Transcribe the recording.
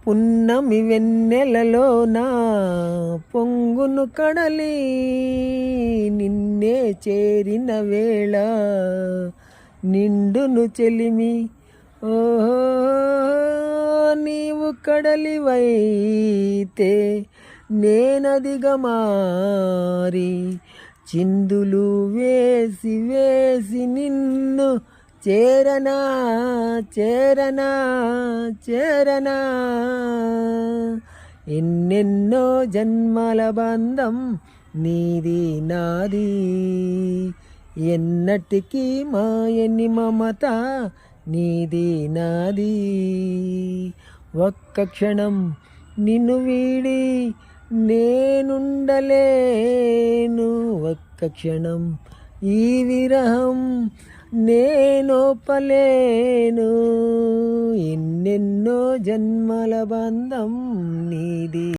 పున్నమి వెన్నెలలోన పొంగును కడలి నిన్నే చేరిన వేళ నిండును చెలిమి. ఓహో నీవు కడలివైతే నేనదిగా మారి చిందులు వేసి వేసి నిన్ను చేరనా చేరనా చేరనా. ఎన్నెన్నో జన్మల బంధం నీది నాది, ఎన్నటికీ మాయని మమత నీది నాది. ఒక్క క్షణం నిన్ను వీడి నేనుండలేను, ఒక్క క్షణం ఈ విరహం నేనోపలేను. ఎన్నెన్నో జన్మల బంధం నీది.